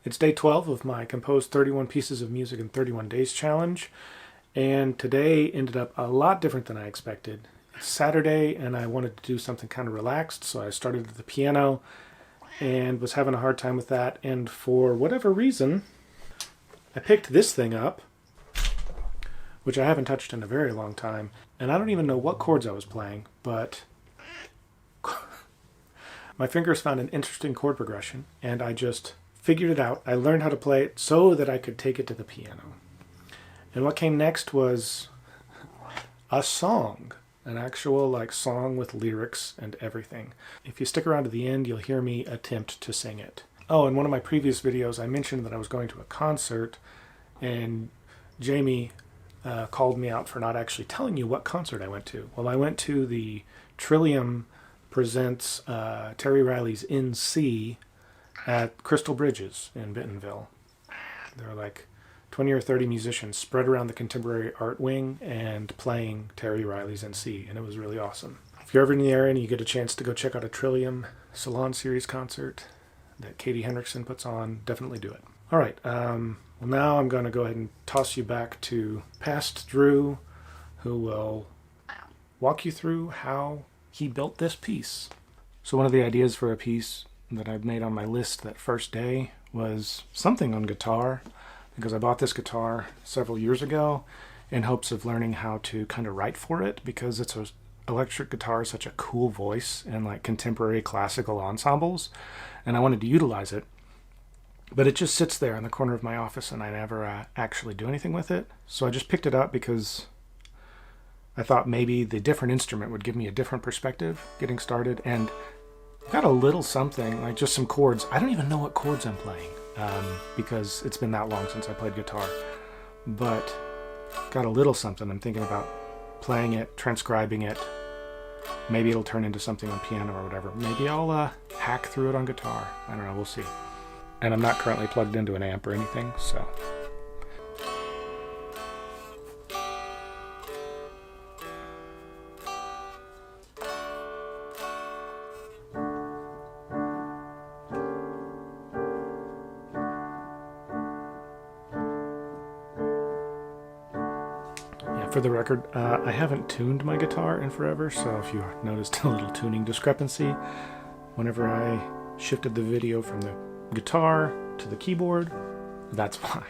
It's day 12 of my Compose 31 Pieces of Music in 31 Days challenge, and today ended up a lot different than I expected. It's Saturday, and I wanted to do something kind of relaxed, so I started at the piano and was having a hard time with that, and for whatever reason, I picked this thing up, which I haven't touched in a very long time, and I don't even know what chords I was playing, but my fingers found an interesting chord progression, and I just figured it out. I learned how to play it so that I could take it to the piano. And what came next was a song, an actual song with lyrics and everything. If you stick around to the end, you'll hear me attempt to sing it. Oh, in one of my previous videos, I mentioned that I was going to a concert, and Jamie called me out for not actually telling you what concert I went to. Well, I went to the Trillium Presents Terry Riley's In C at Crystal Bridges in Bentonville. There are like 20 or 30 musicians spread around the contemporary art wing and playing Terry Riley's In C, and it was really awesome. If you're ever in the area and you get a chance to go check out a Trillium Salon Series concert that Katie Henriksen puts on, definitely do it. All right, well, now I'm going to go ahead and toss you back to Past Drew, who will walk you through how he built this piece. So one of the ideas for a piece that I've made on my list that first day was something on guitar, because I bought this guitar several years ago in hopes of learning how to kind of write for it, because it's an electric guitar is such a cool voice in like contemporary classical ensembles, and I wanted to utilize it. But it just sits there in the corner of my office and I never actually do anything with it. So I just picked it up because I thought maybe the different instrument would give me a different perspective getting started, and got a little something, like just some chords. I don't even know what chords I'm playing because it's been that long since I played guitar, but got a little something. I'm thinking about playing it, transcribing it. Maybe it'll turn into something on piano or whatever. Maybe I'll hack through it on guitar. I don't know, we'll see. And I'm not currently plugged into an amp or anything, so. For the record, I haven't tuned my guitar in forever, so if you noticed a little tuning discrepancy, whenever I shifted the video from the guitar to the keyboard, that's why.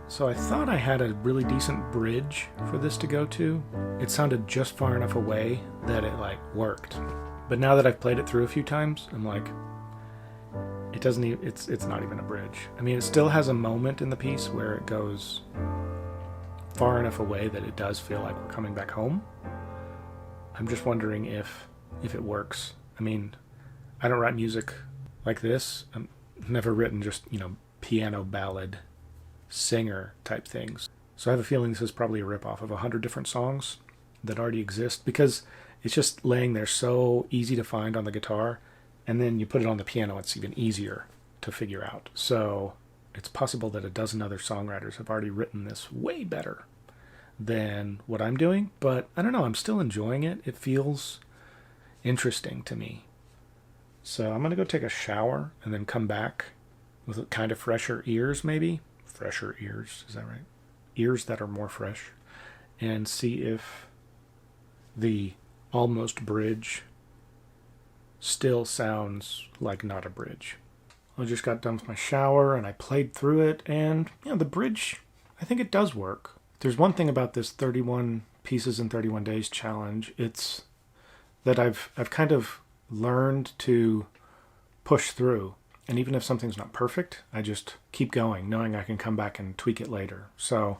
So I thought I had a really decent bridge for this to go to. It sounded just far enough away that it worked. But now that I've played it through a few times, I'm like, it doesn't even, it's not even a bridge. I mean, it still has a moment in the piece where it goes far enough away that it does feel like we're coming back home. I'm just wondering if it works. I mean, I don't write music like this. I've never written just, piano ballad singer type things. So I have a feeling this is probably a ripoff of 100 different songs that already exist, because it's just laying there so easy to find on the guitar. And then you put it on the piano, it's even easier to figure out. So it's possible that a dozen other songwriters have already written this way better than what I'm doing. But I don't know, I'm still enjoying it. It feels interesting to me. So I'm going to go take a shower and then come back with kind of fresher ears, maybe. Fresher ears, is that right? Ears that are more fresh. And see if the almost bridge still sounds like not a bridge. I just got done with my shower and I played through it, and the bridge, I think it does work. There's one thing about this 31 Pieces in 31 Days challenge, it's that I've kind of learned to push through, and even if something's not perfect, I just keep going, knowing I can come back and tweak it later. So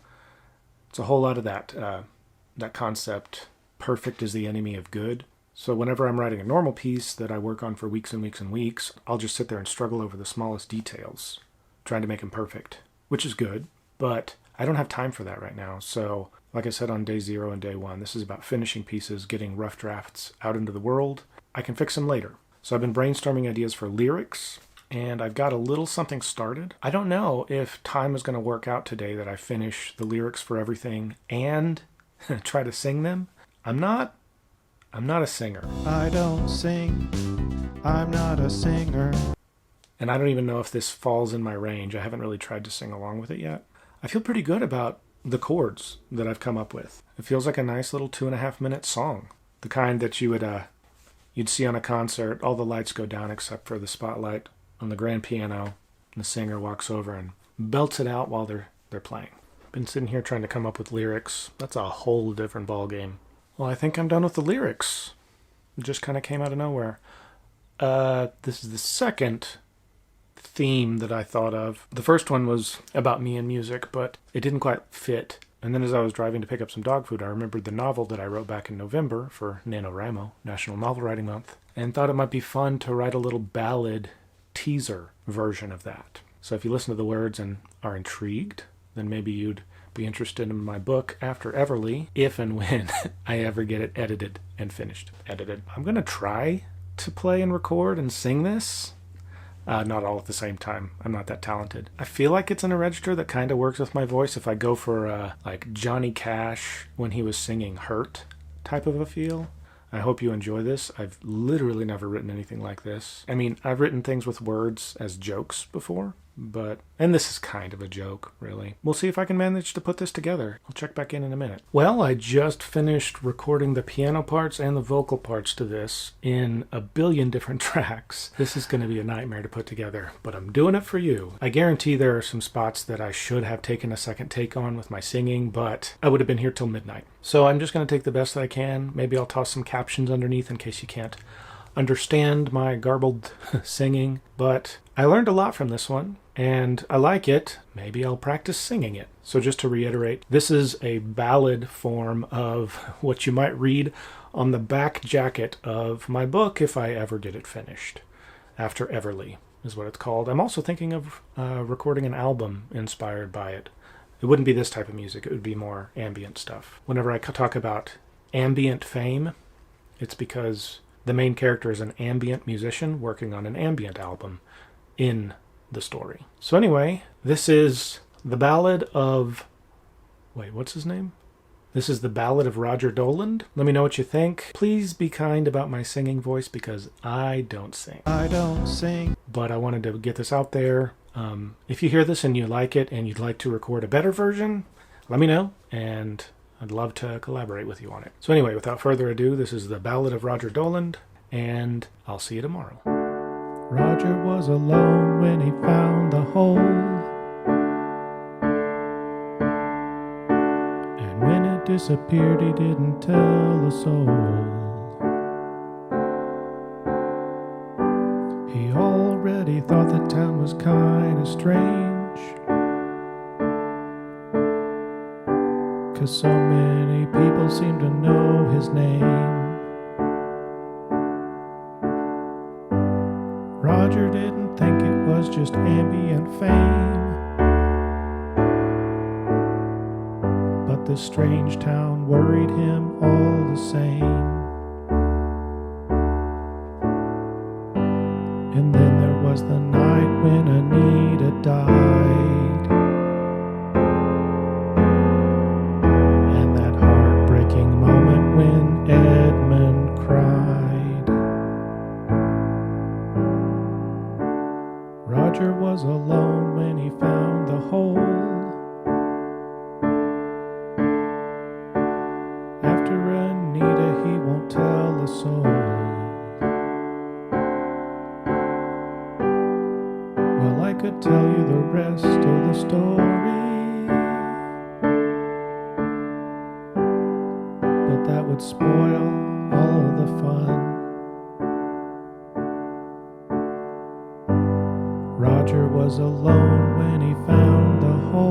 it's a whole lot of that concept, perfect is the enemy of good. So whenever I'm writing a normal piece that I work on for weeks and weeks and weeks, I'll just sit there and struggle over the smallest details, trying to make them perfect, which is good, but I don't have time for that right now. So like I said on day 0 and day 1, this is about finishing pieces, getting rough drafts out into the world. I can fix them later. So I've been brainstorming ideas for lyrics, and I've got a little something started. I don't know if time is going to work out today that I finish the lyrics for everything and try to sing them. I'm not I'm not a singer. I don't sing. I'm not a singer. And I don't even know if this falls in my range. I haven't really tried to sing along with it yet. I feel pretty good about the chords that I've come up with. It feels like a nice little 2.5-minute song. The kind that you'd see on a concert. All the lights go down except for the spotlight on the grand piano. And the singer walks over and belts it out while they're playing. Been sitting here trying to come up with lyrics. That's a whole different ballgame. Well, I think I'm done with the lyrics. It just kind of came out of nowhere. This is the second theme that I thought of. The first one was about me and music, but it didn't quite fit. And then as I was driving to pick up some dog food, I remembered the novel that I wrote back in November for NaNoWriMo, National Novel Writing Month, and thought it might be fun to write a little ballad teaser version of that. So if you listen to the words and are intrigued, then maybe you'd be interested in my book, After Everly, if and when I ever get it edited and finished. Edited. I'm going to try to play and record and sing this. Not all at the same time. I'm not that talented. I feel like it's in a register that kind of works with my voice if I go for like Johnny Cash when he was singing Hurt type of a feel. I hope you enjoy this. I've literally never written anything like this. I mean, I've written things with words as jokes before, and this is kind of a joke, really. We'll see if I can manage to put this together. I'll check back in a minute. Well, I just finished recording the piano parts and the vocal parts to this in a billion different tracks. This is going to be a nightmare to put together, but I'm doing it for you. I guarantee there are some spots that I should have taken a second take on with my singing, but I would have been here till midnight. So I'm just going to take the best that I can. Maybe I'll toss some captions underneath in case you can't understand my garbled singing, but I learned a lot from this one, and I like it. Maybe I'll practice singing it. So just to reiterate, this is a ballad form of what you might read on the back jacket of my book if I ever get it finished. After Everly is what it's called. I'm also thinking of recording an album inspired by it. It wouldn't be this type of music. It would be more ambient stuff. Whenever I talk about ambient fame, it's because the main character is an ambient musician working on an ambient album in the story. So anyway, this is the Ballad of... Wait, what's his name? This is the Ballad of Roger Doland. Let me know what you think. Please be kind about my singing voice because I don't sing. I don't sing. But I wanted to get this out there. If you hear this and you like it and you'd like to record a better version, let me know, and I'd love to collaborate with you on it. So anyway, without further ado, this is the Ballad of Roger Doland, and I'll see you tomorrow. Roger was alone when he found the hole, and when it disappeared he didn't tell a soul. He already thought the town was kinda strange, 'cause so many people seem to know his name. Roger didn't think it was just ambient fame, but this strange town worried him all the same. And then there was the night when Anita died, and that heartbreaking moment when Edmund cried. Roger was alone when he found the hole. After Anita he won't tell a soul. Well, I could tell you the rest of the story, but that would spoil all the fun. Roger was alone when he found the hole.